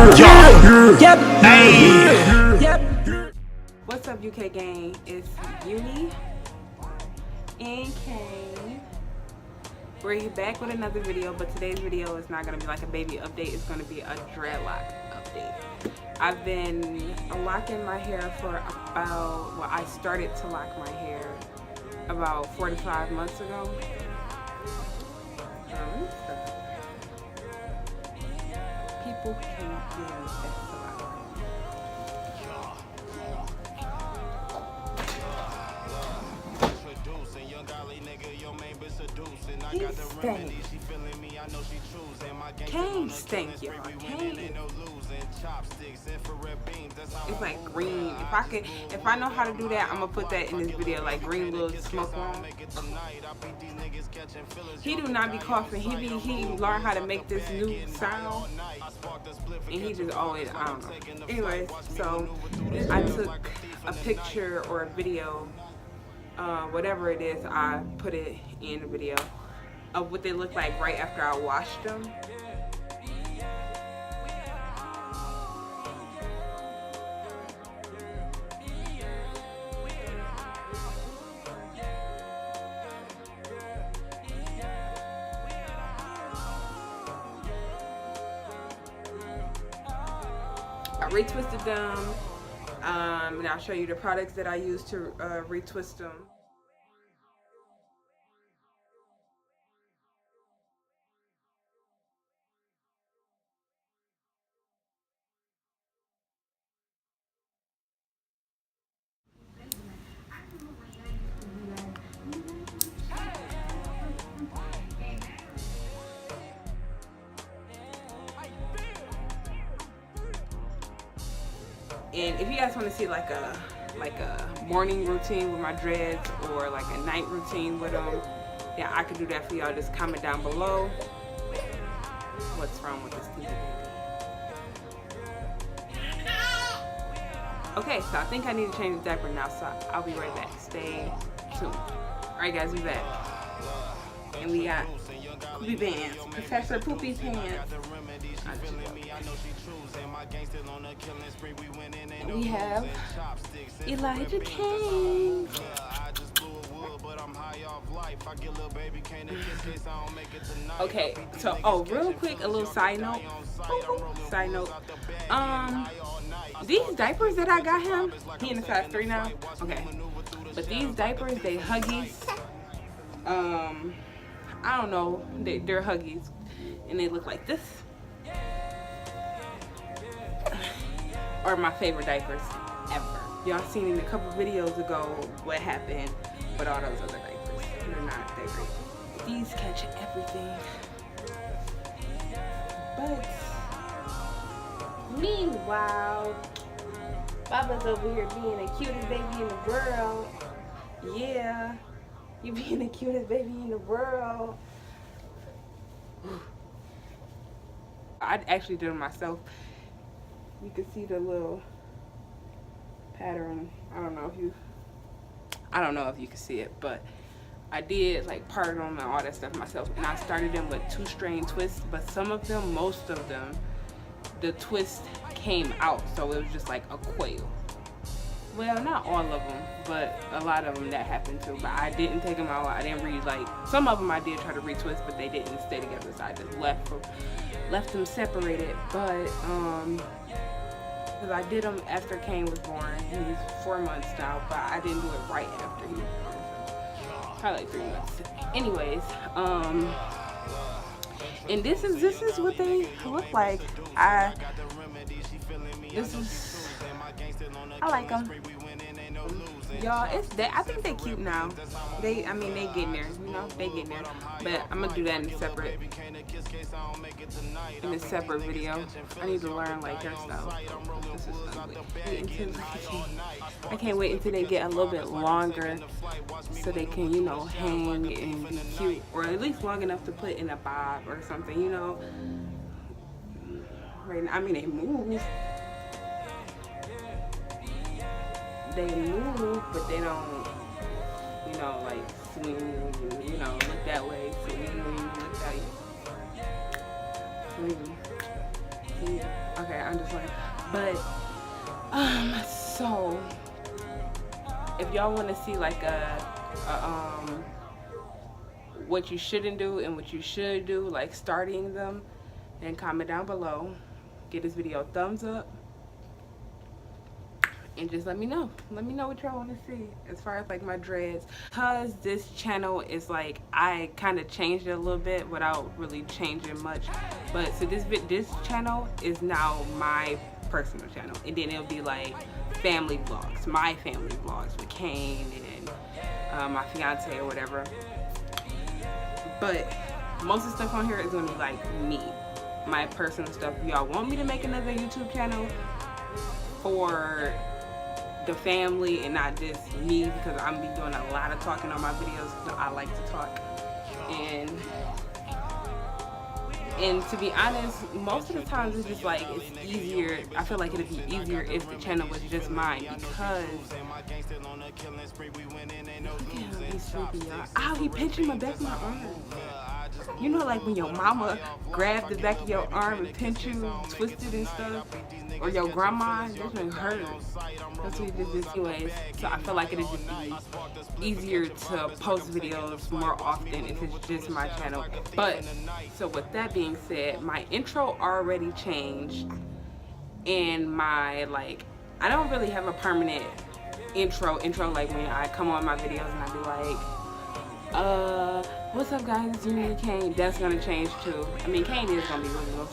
Yep. Hey. Yep. What's up, UK gang? It's Uni and Kane. We're back with another video, but today's video is not gonna be like a baby update. It's gonna be a dreadlock update. I've been locking my hair for about, well, I started to lock my hair about 4 to 5 months ago. People can't do that. Kane stink, y'all. Kane. It's like green. If I know how to do that, I'm gonna put that in this video, like green little smoke on. He do not be coughing. He learned how to make this new sound, and he just always, I don't know. Anyways, so I took a picture or a video, whatever it is, I put it in the video of what they look like right after I washed them. I retwisted them, and I'll show you the products that I use to retwist them. And if you guys want to see like a morning routine with my dreads or like a night routine with them, yeah, I could do that for y'all. Just comment down below what's wrong with this TV baby. Okay, so I think I need to change the diaper now, so I'll be right back. Stay tuned. Alright guys, we back. And we got Poopy Pants, Professor Poopy Pants. We have Elijah Kane. Okay, so real quick, a little side note. These diapers that I got him, he in a size 3 now. Okay, but these diapers, they Huggies. I don't know, they're Huggies, and they look like this. Are my favorite diapers ever. Y'all seen in a couple videos ago what happened with all those other diapers. They're not that great. These catch everything. But meanwhile, Baba's over here being the cutest baby in the world. Yeah, you being the cutest baby in the world. I actually did it myself. You can see the little pattern. I don't know if you can see it, but I did like part them and all that stuff myself. And I started them with 2-strand twists, but some of them, most of them, the twist came out, so it was just like a coil. Well, not all of them, but a lot of them that happened too. But I didn't take them out. I didn't some of them I did try to retwist, but they didn't stay together, so I just left them separated. But because I did them after Kane was born. He's 4 months now, but I didn't do it right after he was born. So probably like 3 months. Anyways, and this is what they look like. I like them. Y'all, I think they cute now. They getting there, you know, they getting there. But I'm gonna do that in a separate video. I need to learn like hairstyle. This is ugly. I can't wait until they get a little bit longer so they can, you know, hang and be cute, or at least long enough to put in a bob or something, you know. Right now, they move. They move, but they don't, you know, like swing, you know, look that way, swing, look that way. Swing. Okay. Okay, I'm just like, but so if y'all want to see like a what you shouldn't do and what you should do, like starting them, then comment down below. Give this video a thumbs up. And just let me know what y'all want to see as far as like my dreads, because this channel is like, I kind of changed it a little bit without really changing much. But so this channel is now my personal channel, and then it'll be like family vlogs, my family vlogs with Kane and my fiance or whatever. But most of the stuff on here is gonna be like me, my personal stuff. If y'all want me to make another YouTube channel for the family and not just me, because I'm be doing a lot of talking on my videos because I like to talk, and to be honest, most of the times it's just like, it's easier. I feel like it'd be easier if the channel was just mine, because he's sleepy, y'all. Ow, he pinching my back of my arm. You know, like when your mama grabbed the back of your arm and pinch you, twist it and stuff, or your grandma, that's when it hurts. That's what he did this anyways. So I feel like it'd just be easier to post videos more often if it's just my channel. But so with that being said, my intro already changed, and my, like, I don't really have a permanent intro like when I come on my videos and I be like, what's up guys, it's me, Kane. That's gonna change too. I mean, Kane is gonna be real.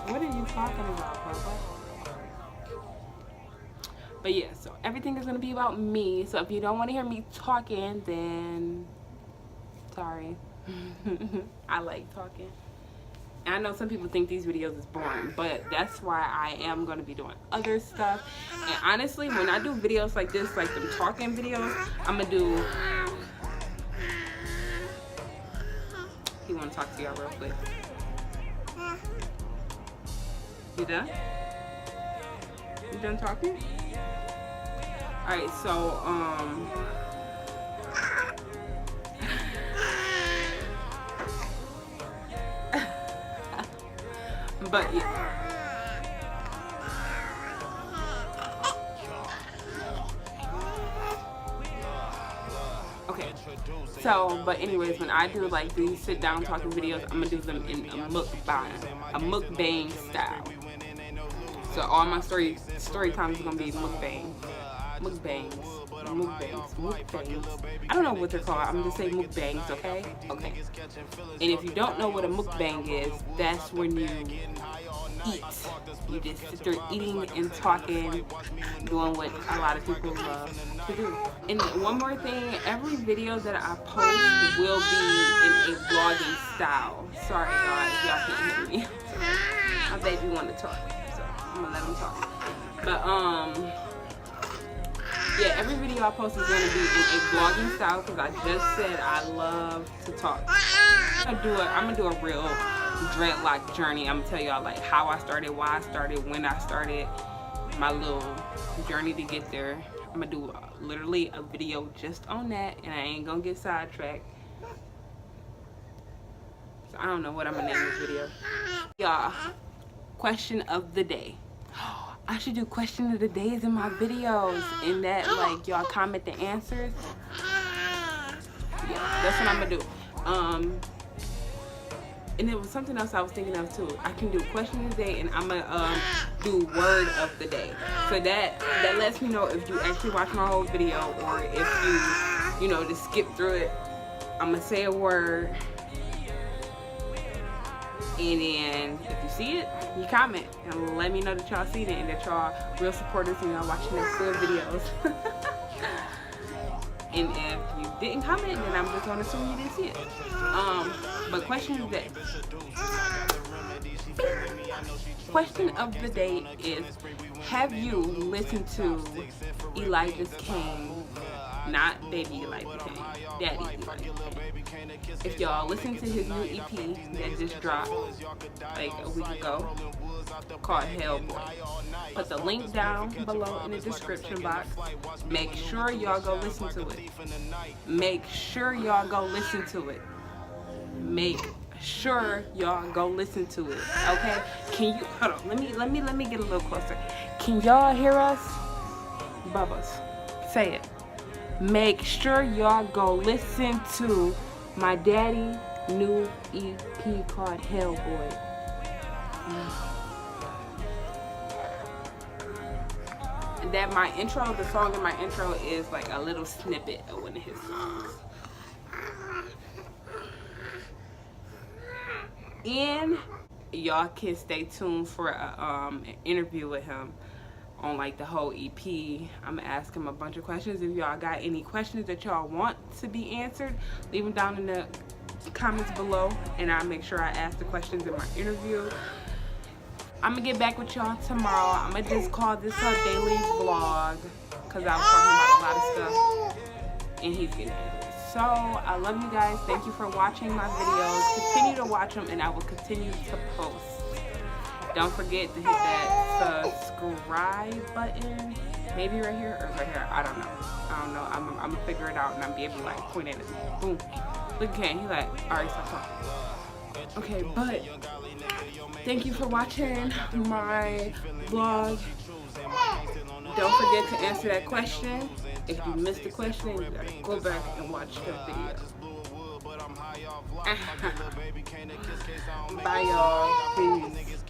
What are you talking about, Papa? But yeah, so everything is gonna be about me. So if you don't want to hear me talking, then sorry. I like talking. And I know some people think these videos is boring, but that's why I am going to be doing other stuff. And honestly, when I do videos like this, like them talking videos, I'm going to do... He want to talk to y'all real quick. You done? You done talking? Alright, so, but yeah. Okay. So, but anyways, when I do like these sit down talking videos, I'm gonna do them in a mukbang style. So all my story times is gonna be mukbangs. I don't know what they're called. I'm just saying mukbangs, okay? Okay. And if you don't know what a mukbang is, that's when you eat. You just sit there eating and talking, doing what a lot of people love to do. And one more thing, every video that I post will be in a vlogging style. Sorry, y'all, if y'all can't hear me. My baby want to talk, so I'm gonna let him talk. But yeah, every video I post is going to be in a vlogging style, because I just said I love to talk. I'm gonna do a real dreadlock journey. I'm gonna tell y'all like how I started, why I started, when I started, my little journey to get there. I'm gonna do literally a video just on that, and I ain't gonna get sidetracked. So I don't know what I'm gonna name this video. Y'all, question of the day. I should do question of the days in my videos, and that like y'all comment the answers. Yeah, that's what I'm gonna do. And there was something else I was thinking of too. I can do question of the day, and I'm gonna do word of the day. So that lets me know if you actually watch my whole video, or if you know, just skip through it. I'm gonna say a word, and then if you see it, you comment and let me know that y'all seen it and that y'all real supporters and y'all watching the clear videos. And if you didn't comment, then I'm just gonna assume you didn't see it. But question of the day is, have you listened to Elijah's Kane Not baby like Kane, daddy like Kane. If y'all listen to his new EP that just dropped like a week ago called Hellboy, put the link down below in the description box. Make sure y'all go listen to it. Make sure y'all go listen to it. Make sure y'all go listen to it. Okay? Can you hold on? Let me get a little closer. Can y'all hear us? Bubbles, say it. Make sure y'all go listen to my daddy new EP called Hellboy. That my intro, the song in my intro is like a little snippet of one of his songs. And y'all can stay tuned for an interview with him on like the whole EP. I'm gonna ask him a bunch of questions. If y'all got any questions that y'all want to be answered, leave them down in the comments below, and I'll make sure I ask the questions in my interview. I'm gonna get back with y'all tomorrow. I'm gonna just call this a daily vlog because I was talking about a lot of stuff and he's getting angry. So I love you guys. Thank you for watching my videos. Continue to watch them and I will continue to post. Don't forget to hit that subscribe button. Maybe right here or right here. I don't know. I'm gonna figure it out and I'll be able to like point at it. Boom. Look at Kane. He like, alright, stop talking. Okay, but thank you for watching my vlog. Don't forget to answer that question. If you missed the question, you gotta go back and watch the video. Bye y'all. Peace.